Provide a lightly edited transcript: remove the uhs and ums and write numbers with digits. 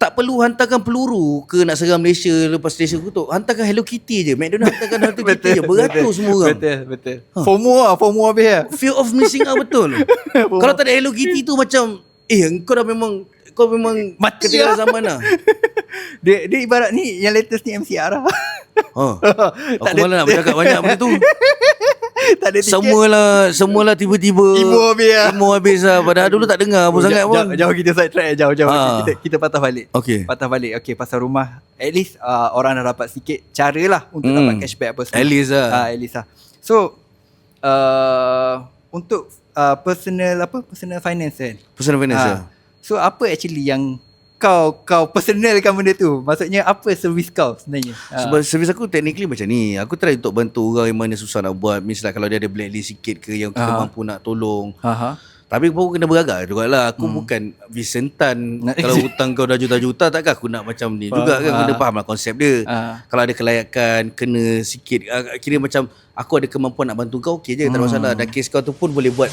tak perlu hantarkan peluru ke nak serang Malaysia lepas Malaysia kutuk. Hantarkan Hello Kitty je. McDonald hantarkan Hello Kitty je. Beratur semua orang. Betul. FOMO habis lah. Fear of missing out betul. Kalau tak ada Hello Kitty tu macam kau memang mati ketinggalan lah. zaman lah. Dia ibarat ni yang latest ni MCR lah. Aku malah nak bercakap banyak benda tu. Tak ada tiket. Semualah tiba-tiba Imo habis lah. Padahal dulu tak dengar pun sangat pun. Jauh kita side track. Jauh. Kita patah balik. Okay. Pasal rumah. At least orang dah dapat sikit cara lah untuk dapat cashback apa semua. At least lah. So untuk personal finance kan. Personal finance So apa actually yang kau personalkan benda tu? Maksudnya apa servis kau sebenarnya? Sebab servis aku technically macam ni. Aku try untuk bantu orang yang mana susah nak buat. Misalnya kalau dia ada blacklist sikit ke, yang kita mampu nak tolong. Tapi kau kena beragak juga lah. Aku bukan Vincent Tan. Kalau hutang kau dah juta-juta, takkan aku nak macam ni juga kan. Kena faham lah konsep dia. Kalau ada kelayakan, kena sikit, kira macam aku ada kemampuan nak bantu kau, okey je, tak ada masalah. Dan kes kau tu pun boleh buat